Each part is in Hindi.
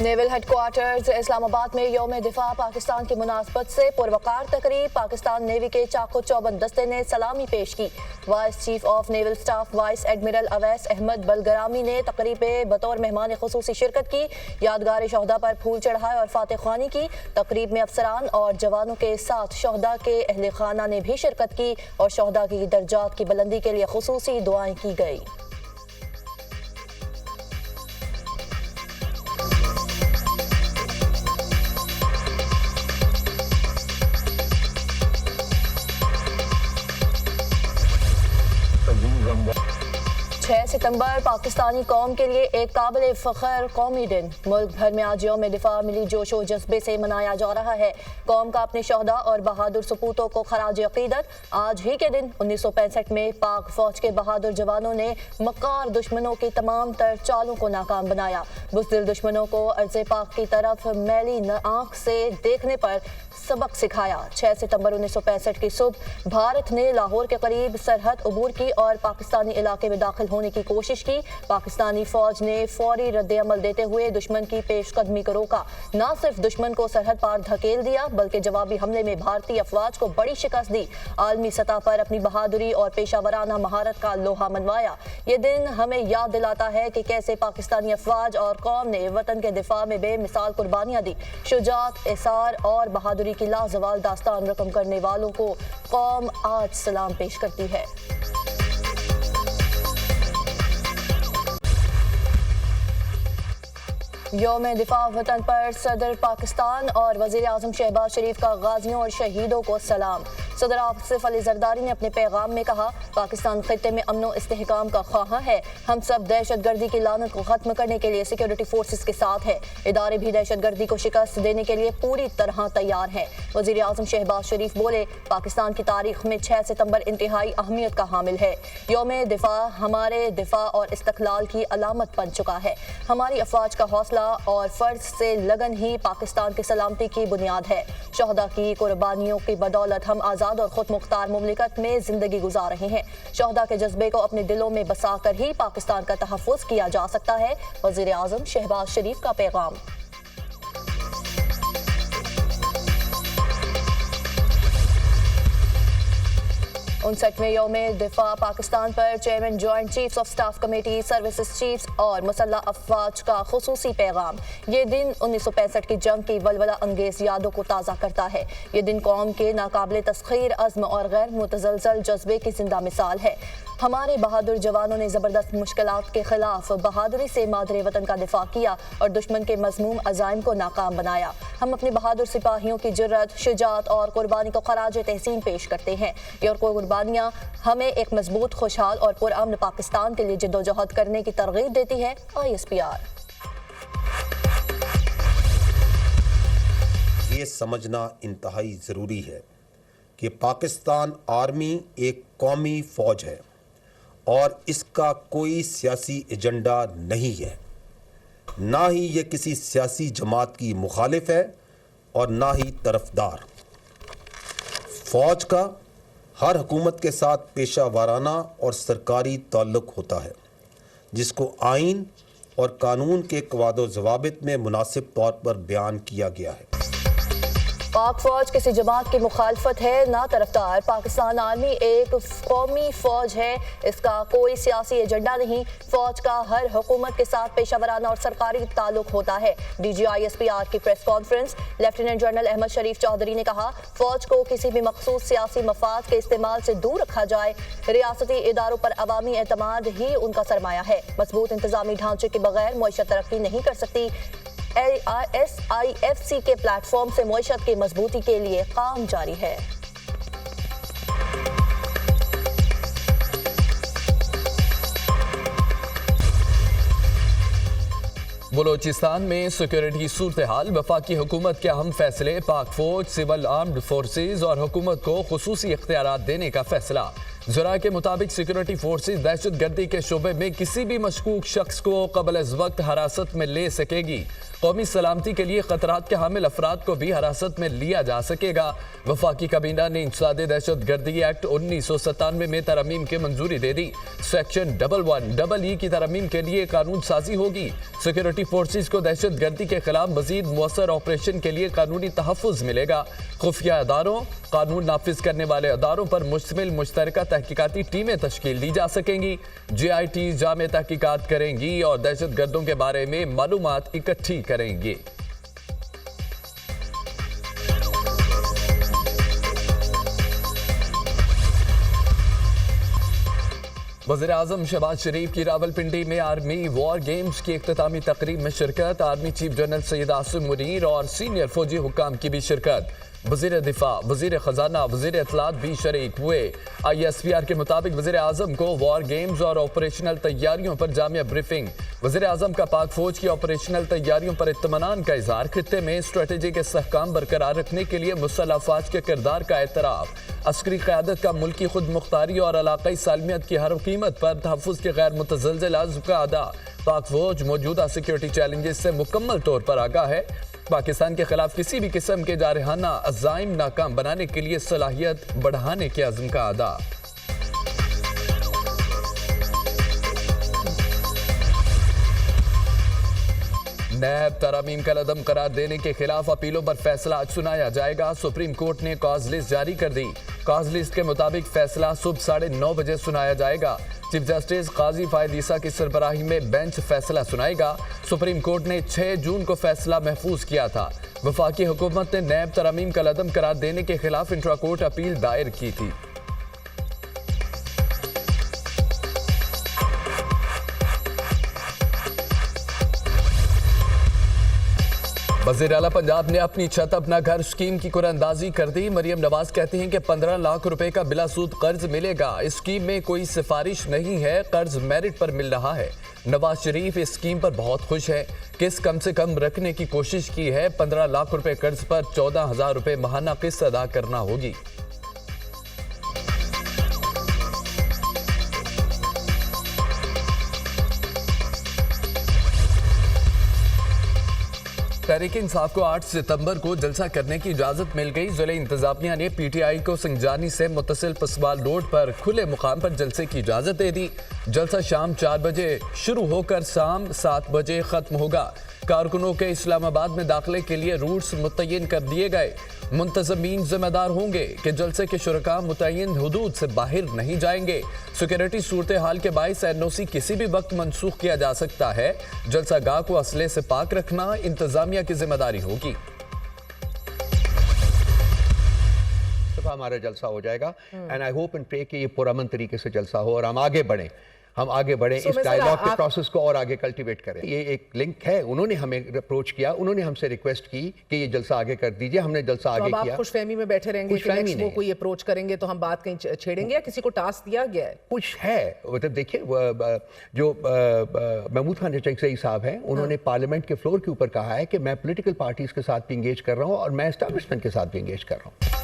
नेवल हेडक्वार्टर्स इस्लामाबाद में यौम दिफा पाकिस्तान की मुनासबत से पुरवकार तकरीब। पाकिस्तान नेवी के चाको चौबंद दस्ते ने सलामी पेश की। Vice chief of naval staff vice admiral Awais Ahmed Bilgrami ने तकरीब में बतौर मेहमान खुसूसी शिरकत की। यादगार शहदा पर फूल चढ़ाए और फातह ख्वानी की। तकरीब में अफसरान और जवानों के साथ शहदा के अहले खाना ने भी शिरकत की और शहदा की दर्जात की बुलंदी के लिए खुसूसी दुआएं की गई। सितंबर पाकिस्तानी कौम के लिए एक काबिल फ़ख्र कौमी दिन। मुल्क भर में आज यौम दिफा मिली जोशो जज्बे से मनाया जा रहा है। कौम का अपने शहदा और बहादुर सपूतों को खराज अकीदत। आज ही के दिन 1965 में पाक फौज के बहादुर जवानों ने मक्कार दुश्मनों की तमाम तर चालों को नाकाम बनाया। बुज़दिल दुश्मनों को अर्ज़े पाक की तरफ मैली आंख से देखने पर सबक सिखाया। 6 सितंबर 1965 की सुबह भारत ने लाहौर के करीब सरहद अबूर की और पाकिस्तानी इलाके में दाखिल होने की कोशिश की। पाकिस्तानी फौज ने फौरी रद्द-ए-अमल देते हुए दुश्मन की पेशकदमी को रोका। न सिर्फ दुश्मन को सरहद पार धकेल दिया बल्कि जवाबी हमले में भारतीय अफवाज को बड़ी शिकस्त दी। आलमी सतह पर अपनी बहादुरी और पेशावराना महारत का लोहा मनवाया। ये दिन हमें याद दिलाता है कि कैसे पाकिस्तानी अफवाज और कौम ने वतन के दिफा में बेमिसाल कुर्बानियां दी। शुजात, इसार और बहादुरी की लाजवाल दास्तान रकम करने वालों को कौम आज सलाम पेश करती है। यौम दिफा वतन पर सदर पाकिस्तान और वज़ीर आज़म शहबाज शरीफ का गाजियों और शहीदों को सलाम। सदर आसिफ अली जरदारी ने अपने पैगाम में कहा, पाकिस्तान खित्ते में अमन व इस्तेहकाम का ख्वाहा है। हम सब दहशतगर्दी की लानत को खत्म करने के लिए सिक्योरिटी फोर्सेस के साथ है। इदारे भी दहशतगर्दी को शिकस्त देने के लिए पूरी तरह तैयार हैं। वज़ीर आज़म शहबाज शरीफ बोले, पाकिस्तान की तारीख में 6 सितंबर इंतहाई अहमियत का हामिल है। यौम दिफा हमारे दिफा और इस्तक़लाल की अलामत बन चुका है। हमारी अफवाज का हौसला और फर्ज से लगन ही पाकिस्तान की सलामती की बुनियाद है। शहदा की कुर्बानियों की बदौलत हम आज़ाद और खुद मुख्तार मुमलिकत में जिंदगी गुजार रहे हैं। शहदा के जज्बे को अपने दिलों में बसा कर ही पाकिस्तान का तहफ़्फ़ुज़ किया जा सकता है। वज़ीर आज़म शहबाज शरीफ का पैगाम। 59वें यौम दिफा पाकिस्तान पर chairman joint chiefs of staff committee, services chiefs और मुसल्लह अफवाज का खुसूसी पैगाम। ये दिन 1965 की जंग की वलवला अंगेज यादों को ताज़ा करता है। ये दिन कौम के नाकाबिल तस्खीर अज़्म और गैर मुतज़लज़ल जज्बे की जिंदा मिसाल है। हमारे बहादुर जवानों ने ज़बरदस्त मुश्किलात के खिलाफ बहादुरी से मादरे वतन का दिफा किया और दुश्मन के मज़मूम अज़ाइम को नाकाम बनाया। हम अपने बहादुर सिपाहियों की जुर्रत, शुजात और कुर्बानी को खराज तहसीन पेश करते हैं। ये कुर्बानियाँ हमें एक मजबूत, खुशहाल और पुरअमन पाकिस्तान के लिए जिद्दोजहद करने की तरगीब देती है। ISPR। ये समझना इंतहाई ज़रूरी है कि पाकिस्तान आर्मी एक कौमी फ़ौज है और इसका कोई सियासी एजेंडा नहीं है। ना ही ये किसी सियासी जमात की मुखालिफ है और ना ही तरफदार। फ़ौज का हर हुकूमत के साथ पेशा वाराना और सरकारी ताल्लुक़ होता है, जिसको आइन और कानून के क़वाद व ज़वाबित में मुनासिब तौर पर बयान किया गया है। पाक फौज किसी जमात की मुखालफत है ना तरफदार। पाकिस्तान आर्मी एक कौमी फौज है, इसका कोई सियासी एजेंडा नहीं। फौज का हर हुकूमत के साथ पेशावराना और सरकारी ताल्लुक होता है। DG ISPR की press conference. Lieutenant general Ahmed Sharif Chaudhry ने कहा, फौज को किसी भी मखसूस सियासी मफाद के इस्तेमाल से दूर रखा जाए। रियासती इदारों पर अवामी एतमाद ही उनका सरमाया है। मजबूत इंतजामी ढांचे के बगैर मईशत तरक्की नहीं कर सकती। SIFC के प्लेटफॉर्म से मईशत की मजबूती के लिए काम जारी है। बलोचिस्तान में सिक्योरिटी सूरत हाल, वफाकी हुकूमत के अहम फैसले, पाक फौज, सिविल आर्म्ड फोर्सेज और हुकूमत को खुसूसी इख्तियारात देने का फैसला। ज़रा के मुताबिक सिक्योरिटी फोर्सेज दहशत गर्दी के शोबे में किसी भी मशकूक शख्स को क़ब्ल अज़ वक्त हिरासत में ले सकेगी। कौमी सलामती के लिए खतरात के हामिल अफराद को भी हिरासत में लिया जा सकेगा। वफाकी काबीना ने इंसदाद दहशत गर्दी एक्ट 1997 में तरमीम की मंजूरी दे दी। सेक्शन 11(e) की तरमीम के लिए कानून साजी होगी। सिक्योरिटी फोर्सेज को दहशत गर्दी के खिलाफ मजीद मुअस्सर ऑपरेशन के लिए कानूनी तहफ़्फ़ुज़ मिलेगा। खुफिया अदारों, कानून नाफिज करने वाले अदारों पर मुश्तमिल मुश्तरका तहकीकाती टीमें तश्कील दी जा सकेंगी। JIT जामे तहकीकात करेंगी और दहशत गर्दों के बारे में मालूमात इकट्ठी करेंगी। वज़ीर आज़म शहबाज शरीफ की रावलपिंडी में आर्मी वॉर गेम्स की इख्तितामी तकरीब में शिरकत। Army chief general Syed Asim Munir और सीनियर फौजी हुक्काम की भी शिरकत। वज़ीर दिफा, वज़ीर ख़जाना, वज़ीर इत्तलात भी शरीक हुए। ISPR के मुताबिक वज़ीर आज़म को वॉर गेम्स और ऑपरेशनल तैयारियों पर जामिया ब्रीफिंग। वज़ीर आज़म का पाक फौज की ऑपरेशनल तैयारियों पर इत्मीनान का इज़हार। खित्ते में स्ट्रेटेजी के इस्तेहकाम बरकरार रखने के लिए मुसल्लह अफ़वाज के किरदार का एतराफ़। अस्करी क़यादत का मुल्की खुद मुख्तारी और इलाक़ाई सालमियत की हर कीमत पर तहफ़्फ़ुज़ के गैर मुतज़लज़िल अज़्म का अदा। पाक फौज मौजूदा सिक्योरिटी चैलेंजेस से मुकम्मल तौर पर आगाह है। पाकिस्तान के खिलाफ किसी भी किस्म के जारहाना अज़ाइम नाकाम बनाने के लिए सलाहियत बढ़ाने के अज़्म का अदा। नैब तरमीम का लदम करार देने के खिलाफ अपीलों पर फैसला आज सुनाया जाएगा। सुप्रीम कोर्ट ने कॉज लिस्ट जारी कर दी। कॉज लिस्ट के मुताबिक फैसला सुबह 9:30 बजे सुनाया जाएगा। चीफ जस्टिस काजी फायद ईसा की सरबराही में बेंच फैसला सुनाएगा। सुप्रीम कोर्ट ने 6 जून को फैसला महफूज किया था। वफाकी हुकूमत ने नैब तरमीम का लदम करार देने के खिलाफ इंट्रा कोर्ट अपील दायर की थी। वज़ीर आला पंजाब ने अपनी छत अपना घर स्कीम की कुरानंदाजी कर दी। मरियम नवाज कहती हैं कि 15 लाख रुपए का बिलासूद कर्ज मिलेगा। इस स्कीम में कोई सिफारिश नहीं है, कर्ज मेरिट पर मिल रहा है। नवाज शरीफ इस स्कीम पर बहुत खुश है। किस्त कम से कम रखने की कोशिश की है। 15 लाख रुपए कर्ज पर 14,000 रुपए माहाना किस्त अदा करना होगी। तहरीक इंसाफ को 8 सितंबर को जलसा करने की इजाजत मिल गई। ज़िला इंतजामिया ने PTI को संजानी से मुत्तसिल पसवाल रोड पर खुले मुकाम पर जलसे की इजाजत दे दी। जलसा शाम 4 बजे शुरू होकर शाम 7 बजे खत्म होगा। कारकुनों के इस्लामाबाद में दाखिले के लिए रूट्स मुतय्यन कर दिए गए। मुंतज़मीन जिम्मेदार होंगे कि जलसे के शुरका मुतय्यन हुदूद से बाहर नहीं जाएंगे। सिक्योरिटी सूरत हाल के बाइस NOC किसी भी वक्त मनसूख किया जा सकता है। जलसा गाह को असले से पाक रखना इंतजामिया की जिम्मेदारी होगी। हमारा जलसा हो जाएगा and I hope and pray कि ये पुरअमन तरीके से जलसा हो और हम आगे बढ़ें इस डायलॉग के प्रोसेस को और आगे कल्टीवेट करें। ये एक लिंक है, उन्होंने हमें अप्रोच किया, उन्होंने हमसे रिक्वेस्ट की कि ये जलसा आगे कर दीजिए। हमने जलसा आगे किया। खुशफहमी में बैठे रहेंगे कि नेक्स्ट वो कोई अप्रोच करेंगे तो हम बात कहीं छेड़ेंगे या किसी को टास्क दिया गया है? कुछ है, मतलब देखिए जो महमूद खान चकजई साहब हैं, उन्होंने पार्लियामेंट के फ्लोर के ऊपर कहा है कि मैं पॉलिटिकल पार्टीज के साथ भी इंगेज कर रहा हूँ और मैं एस्टैब्लिशमेंट के साथ भी इंगेज कर रहा हूँ।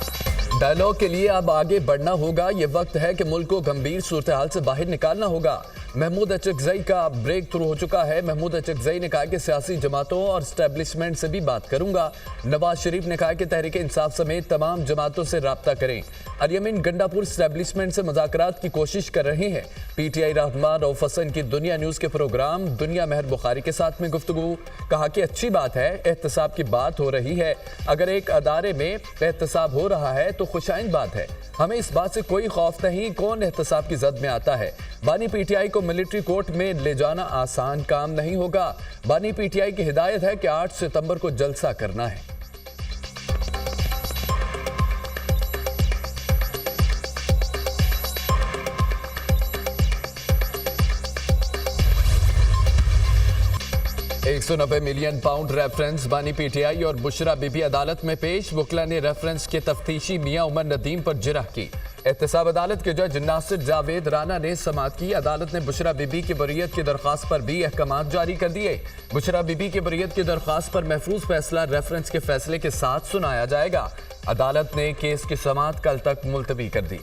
डायलॉग के लिए अब आगे बढ़ना होगा। ये वक्त है कि मुल्क को गंभीर सूरत हाल से बाहर निकालना होगा। महमूद चकजई का ब्रेक थ्रू हो चुका है। महमूद चकजई ने कहा कि सियासी जमातों और स्टैब्लिशमेंट से भी बात करूंगा। नवाज शरीफ ने कहा कि तहरीक इंसाफ समेत तमाम जमातों से राब्ता करें। अरियमिन गंडापुर स्टैब्लिशमेंट से मुज़ाकरात की कोशिश कर रहे हैं। PTI रहमान रऊफ हसन की दुनिया न्यूज़ के प्रोग्राम दुनिया महर बुखारी के साथ में गुफ्तगू। कहा कि अच्छी बात है, एहतसाब की बात हो रही है। अगर एक अदारे में एहतसाब हो रहा है तो खुशाइन बात है। हमें इस बात से कोई खौफ नहीं, कौन एहतसाब की जद में आता है। बानी PTI को मिलिट्री कोर्ट में ले जाना आसान काम नहीं होगा। बानी PTI की हिदायत है कि 8 सितंबर को जलसा करना है। £190 मिलियन रेफरेंस बानी PTI और बुशरा बीबी अदालत में पेश। वकला ने रेफरेंस के तफ्तीशी मियां उमर नदीम पर जिरह की। एहतसाब अदालत के जज नासिर जावेद राना ने समाअत की। अदालत ने बुशरा बीबी की बरीयत की दरख्वास्त पर भी अहकामात जारी कर दिए। बुशरा बीबी की बरीयत की दरख्वास्त पर महफूज फैसला रेफरेंस के फैसले के साथ सुनाया जाएगा। अदालत ने केस की समाअत कल तक मुलतवी कर दी।